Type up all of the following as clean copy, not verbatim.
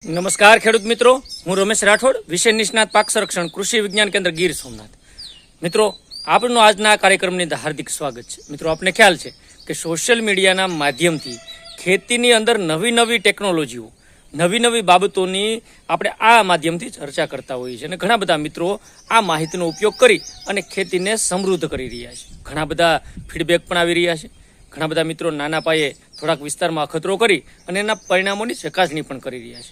નમસ્કાર ખેડૂત મિત્રો, હું રમેશ રાઠોડ, વિષય નિષ્ણાત પાક સંરક્ષણ કૃષિ વિજ્ઞાન કેન્દ્ર ગીર સોમનાથ. મિત્રો, આપણું આજના કાર્યક્રમની અંદર હાર્દિક સ્વાગત છે. મિત્રો, આપને ખ્યાલ છે કે સોશિયલ મીડિયાના માધ્યમથી ખેતીની અંદર નવી ટેકનોલોજીઓ, નવી બાબતોની આપણે આ માધ્યમથી ચર્ચા કરતા હોઈએ છીએ અને ઘણા બધા મિત્રો આ માહિતીનો ઉપયોગ કરી અને ખેતીને સમૃદ્ધ કરી રહ્યા છે. ઘણા બધા ફીડબેક પણ આવી રહ્યા છે. ઘણા બધા મિત્રો નાના પાયે થોડાક વિસ્તારમાં અખતરો કરી અને એના પરિણામોની ચકાસણી પણ કરી રહ્યા છે.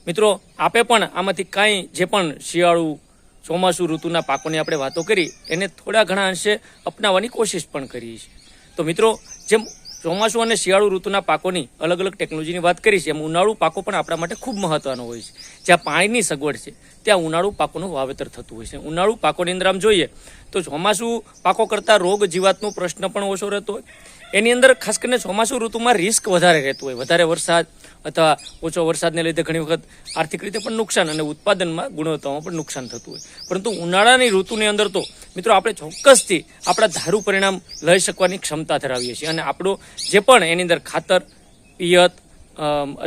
મિત્રો, આપે પણ આમાંથી કાંઈ જે પણ શિયાળુ ચોમાસું ઋતુના પાકોની આપણે વાતો કરી એને થોડા ઘણા અંશે અપનાવવાની કોશિશ પણ કરીએ છીએ. તો મિત્રો, જેમ ચોમાસું અને શિયાળુ ઋતુના પાકોની અલગ ટેકનોલોજીની વાત કરી છે એમ ઉનાળુ પાકો પણ આપણા માટે ખૂબ મહત્વનો હોય છે. જ્યાં પાણીની સગવડ છે ત્યાં ઉનાળુ પાકોનું વાવેતર થતું હોય છે. ઉનાળુ પાકોની અંદર આમ જોઈએ તો ચોમાસું પાકો કરતાં રોગ જીવાતનો પ્રશ્ન પણ ઓછો રહેતો હોય. એની અંદર ખાસ કરીને ચોમાસું ઋતુમાં રિસ્ક વધારે રહેતું હોય. વધારે વરસાદ અથવા ઓછો વરસાદને લીધે ઘણી વખત આર્થિક રીતે પણ નુકસાન અને ઉત્પાદનમાં ગુણવત્તામાં પણ નુકસાન થતું હોય. પરંતુ ઉનાળાની ઋતુની અંદર તો મિત્રો આપણે ચોક્કસથી આપણા ધારું પરિણામ લઈ શકવાની ક્ષમતા ધરાવીએ છીએ અને આપણો જે પણ એની અંદર ખાતર, પિયત,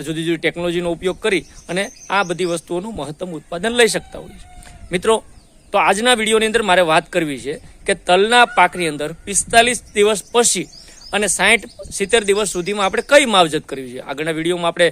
જુદી ટેકનોલોજીનો ઉપયોગ કરી અને આ બધી વસ્તુઓનું મહત્તમ ઉત્પાદન લઈ શકતા હોઈએ છીએ. મિત્રો, તો આજના વિડીયોની અંદર મારે વાત કરવી છે કે તલના પાકની અંદર 45 દિવસ પછી અને 60-70 દિવસ સુધીમાં આપણે કઈ માવજત કરવી જોઈએ. આગળના વિડીયોમાં આપણે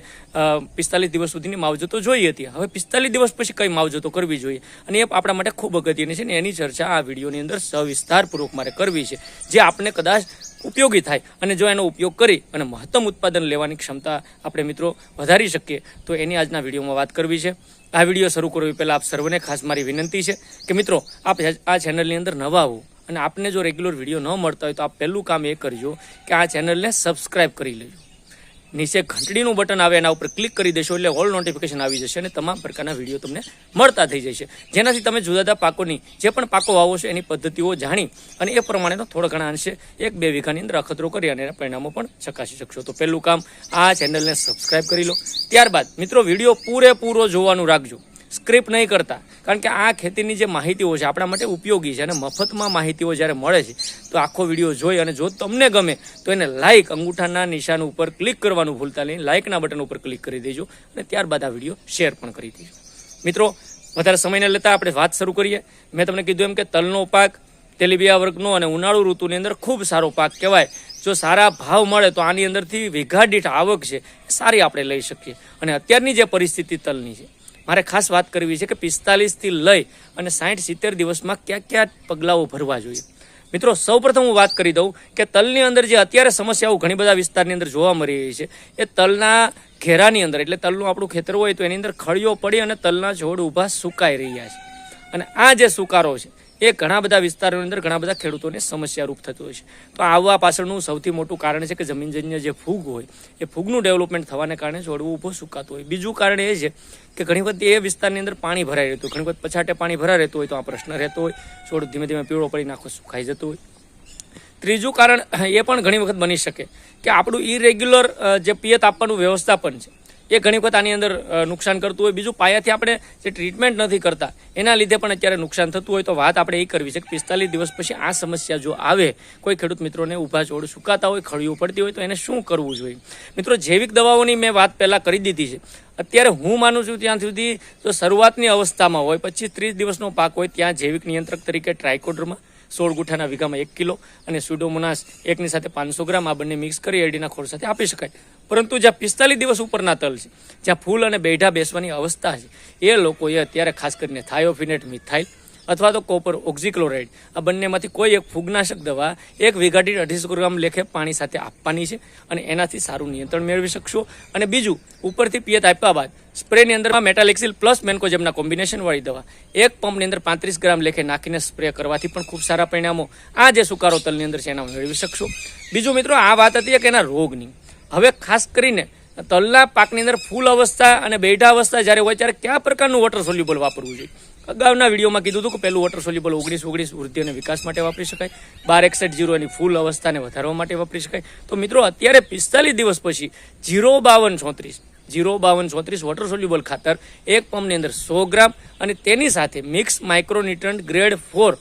45 દિવસ સુધીની માવજતો જોઈ હતી. હવે 45 દિવસ પછી કઈ માવજતો કરવી જોઈએ અને એ આપણા માટે ખૂબ અગત્યની છે ને એની ચર્ચા આ વિડીયોની અંદર સવિસ્તારપૂર્વક મારે કરવી છે, જે આપને કદાચ ઉપયોગી થાય અને જો એનો ઉપયોગ કરી અને મહત્તમ ઉત્પાદન લેવાની ક્ષમતા આપણે મિત્રો વધારી શકીએ તો એની આજના વિડીયોમાં વાત કરવી છે. આ વિડીયો શરૂ કરવી પહેલાં આપ સર્વને ખાસ મારી વિનંતી છે કે મિત્રો, આપ આ ચેનલની અંદર નવા હો અને આપને જો રેગ્યુલર વિડીયો ન મળતા હોય તો આપ પહેલું કામ એ કરજો કે આ ચેનલને સબસ્ક્રાઇબ કરી લેજો. નીચે ઘંટડીનું બટન આવે એના ઉપર ક્લિક કરી દેશો એટલે ઓલ નોટિફિકેશન આવી જશે અને તમામ પ્રકારના વિડીયો તમને મળતા થઈ જશે, જેનાથી તમે જુદા જુદા પાકોની જે પણ પાકો વાવો છો એની પદ્ધતિઓ જાણી અને એ પ્રમાણેનો થોડા ઘણા અંશે 1-2 વીઘાની અંદર અખતરો કરી અને એના પરિણામો પણ ચકાસી શકશો. તો પહેલું કામ આ ચેનલને સબસ્ક્રાઇબ કરી લો. ત્યારબાદ મિત્રો વિડીયો પૂરેપૂરો જોવાનું રાખજો, સ્ક્રિપ્ટ નહીં કરતા, કારણ કે આ ખેતીની જે માહિતીઓ છે આપણા માટે ઉપયોગી છે અને મફતમાં માહિતીઓ જ્યારે મળે છે તો આખો વિડીયો જોઈ અને જો તમને ગમે તો એને લાઇક, અંગૂઠાના નિશાન ઉપર ક્લિક કરવાનું ભૂલતા નહીં, લાઇકના બટન ઉપર ક્લિક કરી દેજો અને ત્યારબાદ આ વિડીયો શેર પણ કરી દેજો. મિત્રો, વધારે સમયને લેતા આપણે વાત શરૂ કરીએ. મેં તમને કીધું એમ કે તલનો પાક તેલીબિયા વર્ગનો અને ઉનાળુ ઋતુની અંદર ખૂબ સારો પાક કહેવાય. જો સારા ભાવ મળે તો આની અંદરથી વીઘા દીઠ આવક છે સારી આપણે લઈ શકીએ. અને અત્યારની જે પરિસ્થિતિ તલની છે મારે ખાસ વાત કરવી છે કે 45 થી લઈ અને 60-70 દિવસમાં કયા પગલાઓ ભરવા જોઈએ. મિત્રો, સૌપ્રથમ હું વાત કરી દઉં કે તલની અંદર જે અત્યારે સમસ્યાઓ ઘણી બધા વિસ્તારની અંદર જોવા મળી રહી છે એ તલના ઘેરાની અંદર, એટલે તલનું આપણું ખેતર હોય તો એની અંદર ખળીઓ પડી અને તલના છોડ ઊભા સુકાઈ રહ્યા છે. અને આ જે સુકારો છે એ ઘણા બધા વિસ્તારોની અંદર ઘણા બધા ખેડૂતોને સમસ્યારૂપ થતું હોય છે. તો આવવા પાછળનું સૌથી મોટું કારણ છે કે જમીનજન્ય જે ફૂગ હોય એ ફૂગનું ડેવલપમેન્ટ થવાને કારણે છોડવું ઊભો સુકાતું હોય. બીજું કારણ એ છે કે ઘણી વખત એ વિસ્તારની અંદર પાણી ભરાઈ રહેતું હોય, ઘણી વખત પછાટે પાણી ભરાઈ રહેતું હોય તો આ પ્રશ્ન રહેતો હોય, છોડ ધીમે પીળો પડી નાખો સુકાઈ જતું હોય. ત્રીજું કારણ એ પણ ઘણી વખત બની શકે કે આપણું ઇરેગ્યુલર જે પિયત આપવાનું વ્યવસ્થાપન છે એ ઘણી વખત આની અંદર નુકસાન કરતું હોય. બીજું, પાયાથી આપણે જે ટ્રીટમેન્ટ નથી કરતા એના લીધે પણ અત્યારે નુકસાન થતું હોય. તો વાત આપણે એ કરવી છે કે 45 દિવસ પછી આ સમસ્યા જો આવે, કોઈ ખેડૂત મિત્રોને ઊભા છોડ સુકાતા હોય, ખળીઓ પડતી હોય તો એને શું કરવું જોઈએ. મિત્રો, જૈવિક દવાઓની મેં વાત પહેલાં કરી દીધી છે. અત્યારે હું માનું છું ત્યાં સુધી જો શરૂઆતની અવસ્થામાં હોય 25-30 દિવસનો પાક હોય ત્યાં જૈવિક નિયંત્રક તરીકે ટ્રાઇકોડર્મા 16 ગુઠાના વીઘામાં 1 કિલો અને સ્યુડોમોનાસ 1ની સાથે 500 ગ્રામ આ બંને મિક્સ કરી એરડીના ખોળ સાથે આપી શકાય. પરંતુ જ્યાં 45 દિવસ ઉપરના તલ છે, જ્યાં ફૂલ અને બેઠા બેસવાની અવસ્થા છે, એ લોકોએ અત્યારે ખાસ કરીને થાયોફિનેટ મિથાઇલ અથવા તો કોપર ઓક્ઝીક્લોરાઇડ આ બંનેમાંથી કોઈ એક ફૂગનાશક દવા 1 વીઘા દીઠ 250 ગ્રામ લેખે પાણી સાથે આપવાની છે અને એનાથી સારું નિયંત્રણ મેળવી શકશો. અને બીજું, ઉપરથી પિયત આપ્યા બાદ સ્પ્રેની અંદર મેટાલેક્સિલ પ્લસ મેન્કોજેબના કોમ્બિનેશનવાળી દવા 1 પંપની અંદર 35 ગ્રામ લેખે નાખીને સ્પ્રે કરવાથી પણ ખૂબ સારા પરિણામો આ જે સુકારો તલની અંદર છે એના મેળવી શકશો. બીજું મિત્રો, આ વાત હતી કે એના રોગની. હવે ખાસ કરીને તલના પાકની અંદર ફૂલ અવસ્થા અને બેઠા અવસ્થા જ્યારે હોય ત્યારે કયા પ્રકારનું વોટર સોલ્યુબલ વાપરવું જોઈએ. અગાઉના વિડીયોમાં કીધું હતું કે પહેલું વોટર સોલ્યુબલ 19-19 વૃદ્ધિ અને વિકાસ માટે વાપરી શકાય, 1261-0 એની ફૂલ અવસ્થાને વધારવા માટે વાપરી શકાય. તો મિત્રો, અત્યારે 45 દિવસ પછી 052-34 વોટર સોલ્યુબલ ખાતર 1 પંપની અંદર 100 ગ્રામ અને તેની સાથે મિક્સ માઇક્રોન્યુટ્રન્ટ ગ્રેડ 4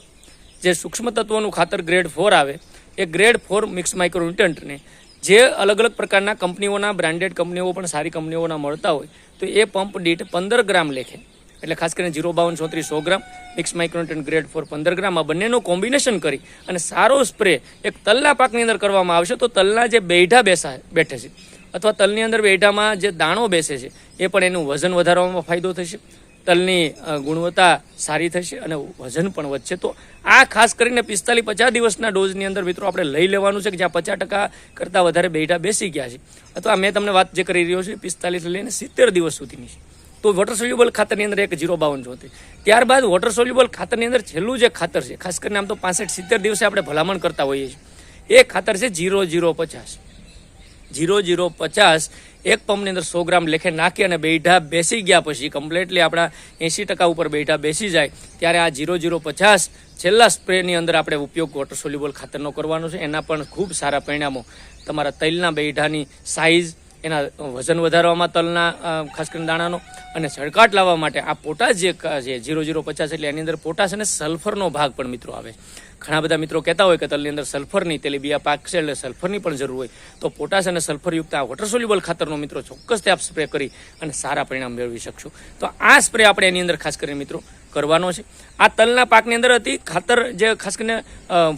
જે સૂક્ષ્મ તત્વોનું ખાતર ગ્રેડ 4 આવે એ ગ્રેડ 4 મિક્સ માઇક્રોન્યુટ્રન્ટને જે અલગ અલગ પ્રકારના કંપનીઓના બ્રાન્ડેડ કંપનીઓ પણ સારી કંપનીઓના મળતા હોય તો એ પંપ દીઠ 15 ગ્રામ લેખે, એટલે ખાસ કરીને 05234 100 ગ્રામ, મિક્સ માઇક્રોન્યુટ્રન્ટ ગ્રેડ 4 15 ગ્રામ, આ બંનેનું કોમ્બિનેશન કરી અને સારો સ્પ્રે એક તલના પાકની અંદર કરવામાં આવશે તો તલના જે બેઠા બેઠે છે અથવા તલની અંદર બેઠામાં જે દાણો બેસે છે એ પણ એનું વજન વધારવામાં ફાયદો થશે, તલની ગુણવત્તા સારી થશે અને વજન પણ વધશે. તો આ ખાસ કરીને 45-50 દિવસના ડોઝની અંદર મિત્રો આપણે લઈ લેવાનું છે કે જ્યાં 50% કરતાં વધારે બેઠા બેસી ગયા છે, અથવા મેં તમને વાત જે કરી રહ્યો છું 45 લઈને 70 દિવસ સુધીની છે. તો વોટર સોલ્યુબલ ખાતરની અંદર એક 05234, ત્યારબાદ વોટર સોલ્યુબલ ખાતરની અંદર છેલ્લું જે ખાતર છે, ખાસ કરીને આમ તો 65-70 દિવસે આપણે ભલામણ કરતા હોઈએ છીએ, એ ખાતર છે 0050. 0050 એક પંપની અંદર 100 ગ્રામ લેખે નાખી અને બેઠા બેસી ગયા પછી કમ્પ્લીટલી આપણા 80% ઉપર બેઠા બેસી જાય ત્યારે આ 0050 છેલ્લા સ્પ્રેની અંદર આપણે ઉપયોગ વોટર સોલ્યુબલ ખાતરનો કરવાનો છે. એના પણ ખૂબ સારા પરિણામો તમારા તલના બેઠાની સાઇઝ, એના વજન વધારવામાં તલના ખાસ કરીને દાણાનો, અને છડકાટ લાવવા માટે આ પોટાશ જે છે 0050 એટલે એની અંદર પોટાશ અને સલ્ફરનો ભાગ પણ મિત્રો આવે. ઘણા બધા મિત્રો કહેતા હોય કે તલની અંદર સલ્ફરની તેલીબિયા પાક છે એટલે સલ્ફરની પણ જરૂર હોય, તો પોટાશ અને સલ્ફરયુક્ત આ વોટર સોલ્યુબલ ખાતરનો મિત્રો ચોક્કસથી આપ સ્પ્રે કરી અને સારા પરિણામ મેળવી શકશો. તો આ સ્પ્રે આપણે એની અંદર ખાસ કરીને મિત્રો કરવાનો છે. આ તલના પાકની અંદર હતી ખાતર જે ખાસ કરીને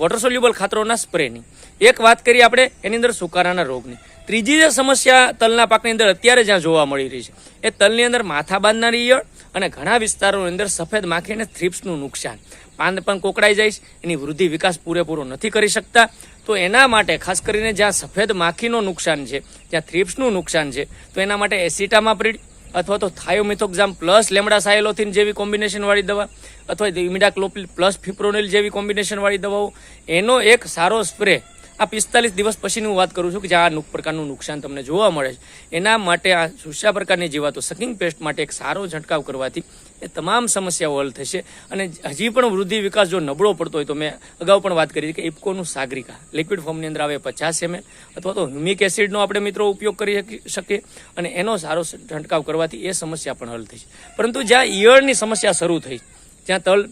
વોટર સોલ્યુબલ ખાતરોના સ્પ્રેની. એક વાત કરીએ આપણે એની અંદર સુકારાના રોગની. ત્રીજી જે સમસ્યા તલના પાકની અંદર અત્યારે જ્યાં જોવા મળી રહી છે એ તલની અંદર માથા બાંધનારી ઈયળ અને ઘણા વિસ્તારોની અંદર સફેદ માખી અને થ્રિપ્સનું નુકસાન. પાન પણ કોકડાઈ જાય, એની વૃદ્ધિ વિકાસ પૂરેપૂરો નથી કરી શકતા. તો એના માટે ખાસ કરીને જ્યાં સફેદ માખીનું નુકસાન છે, જ્યાં થ્રિપ્સનું નુકસાન છે, તો એના માટે એસિટામાપ્રિડ અથવા તો થાયોમિથોક્ઝામ પ્લસ લેમડાસાયલોથિન જેવી કોમ્બિનેશનવાળી દવા અથવા ઇમિડાક્લોપિડ પ્લસ ફિપ્રોનિલ જેવી કોમ્બિનેશનવાળી દવાઓ, એનો એક સારો સ્પ્રે આ 45 દિવસ પછીની હું વાત કરું છું કે જ્યાં આ પ્રકારનું નુકસાન તમને જોવા મળે છે, એના માટે આ સુસ્યા પ્રકારની જીવાતો સકિંગ પેસ્ટ માટે એક સારો છંટકાવ કરવાથી એ તમામ સમસ્યાઓ હલ થશે. અને હજી પણ વૃદ્ધિ વિકાસ જો નબળો પડતો હોય તો મેં અગાઉ પણ વાત કરી કે ઇફકોનું સાગરિકા લિક્વિડ ફોર્મની અંદર આવે 50 ml અથવા તો હ્યુમિક એસિડનો આપણે મિત્રો ઉપયોગ કરી શકીએ અને એનો સારો છંટકાવ કરવાથી એ સમસ્યા પણ હલ થશે. પરંતુ જ્યાં ઈયળની સમસ્યા શરૂ થઈ, જ્યાં તલ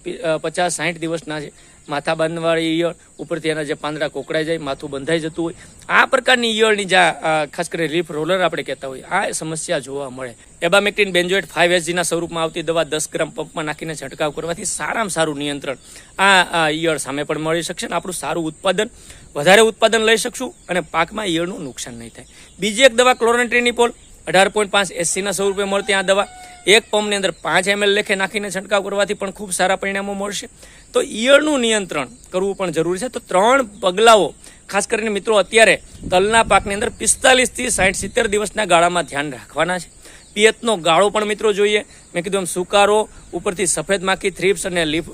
50-60 દિવસના છે, માથા બાંધવાળી ઈયળ, ઉપરથી એના જે પાંદડા કોકડાઈ જાય, માથું બંધાઈ જતું હોય, આ પ્રકારની ઈયળની જ્યાં ખાસ કરીને લીફ રોલર આપણે કહેતા હોઈએ, આ સમસ્યા જોવા મળે. એબામેક્ટિન બેન્જોએટ 5SG ના સ્વરૂપમાં આવતી દવા 10 ગ્રામ પંપમાં નાખીને છંટકાવ કરવાથી સારામાં સારું નિયંત્રણ આ ઈયળ સામે પણ મળી શકશે અને આપણું સારું ઉત્પાદન, વધારે ઉત્પાદન લઈ શકશું અને પાકમાં ઈયળનું નુકસાન નહીં થાય. બીજી એક દવા ક્લોરેન્ટ્રિનિપોલ 18.5 SC ના સ્વરૂપે મળતી આ દવા એક પંપની અંદર 5 ml લેખે નાખીને છંટકાવ કરવાથી પણ ખૂબ સારા પરિણામો મળશે. તો ઈયળનું નિયંત્રણ કરવું પણ જરૂરી છે. તો 3 પગલાઓ ખાસ કરીને મિત્રો અત્યારે તલના પાકની અંદર 45-60-70 દિવસના ગાળામાં ધ્યાન રાખવાના છે. પિયતનો ગાળો પણ મિત્રો જોઈએ. મેં કીધું એમ સુકારો, ઉપરથી સફેદ માખી, થ્રિપ્સ અને લીફ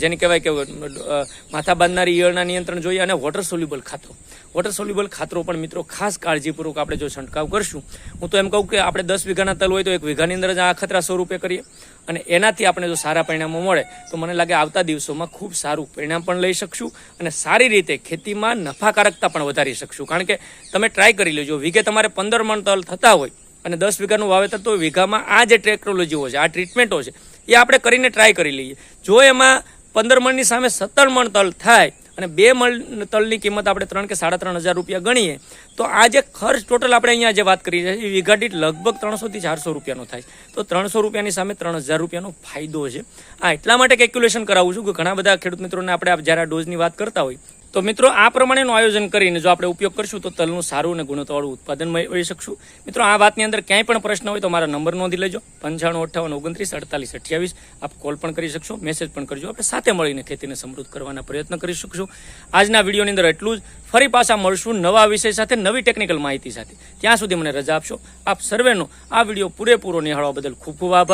જેને કહેવાય કે માથા બાંધનારી ઈયળના નિયંત્રણ જોઈએ, અને વોટર સોલ્યુબલ ખાતરો. વોટર સોલ્યુબલ ખાતરો પણ મિત્રો ખાસ કાળજીપૂર્વક આપણે જો છંટકાવ કરશું, હું તો એમ કહું કે આપણે 10 વીઘાના તલ હોય તો 1 વીઘાની અંદર જ આ ખતરા સ્વરૂપે કરીએ અને એનાથી આપણે જો સારા પરિણામો મળે તો મને લાગે આવતા દિવસોમાં ખૂબ સારું પરિણામ પણ લઈ શકશું અને સારી રીતે ખેતીમાં નફાકારકતા પણ વધારી શકશું. કારણ કે તમે ટ્રાય કરી લેજો, વીઘે તમારે 15 મણ તલ થતા હોય અને 10 વીઘાનું વાવેતર, તો વીઘામાં આ જે ટેકનોલોજીઓ છે, આ ટ્રીટમેન્ટો છે, એ આપણે કરીને ટ્રાય કરી લઈએ. જો એમાં 15 મણની સામે 17 મણ તલ થાય અને 2 મણ તલની કિંમત આપણે 3 કે 3.5 રૂપિયા ગણીએ તો આ જે ખર્ચ ટોટલ આપણે અહીંયા જે વાત કરી છે એ વીઘા દીઠ લગભગ 300 થી 400 રૂપિયાનો થાય. તો 300 રૂપિયાની સામે 3000 રૂપિયાનો ફાયદો છે. આ એટલા માટે કેલ્ક્યુલેશન કરાવું છું કે ઘણા બધા ખેડૂત મિત્રોને આપણે જ્યારે આ ડોઝની વાત કરતા હોય તો મિત્રો આ પ્રમાણેનું આયોજન કરીને જો આપણે ઉપયોગ કરશું તો તલનું સારું અને ગુણવત્તાવાળું ઉત્પાદન મેળવી શકશું. મિત્રો આ વાતની અંદર ક્યાંય પણ પ્રશ્ન હોય તો મારા નંબર નોંધી લેજો, 9558294828. આપ કોલ પણ કરી શકશો, મેસેજ પણ કરજો. આપણે સાથે મળીને ખેતીને સમૃદ્ધ કરવાના પ્રયત્ન કરી શકશું. આજના વિડીયોની અંદર એટલું જ. ફરી પાછા મળશું નવા વિષય સાથે, નવી ટેકનિકલ માહિતી સાથે. ત્યાં સુધી મને રજા આપશો. આપ સર્વેનો આ વિડીયો પૂરેપૂરો નિહાળવા બદલ ખૂબ ખૂબ આભાર.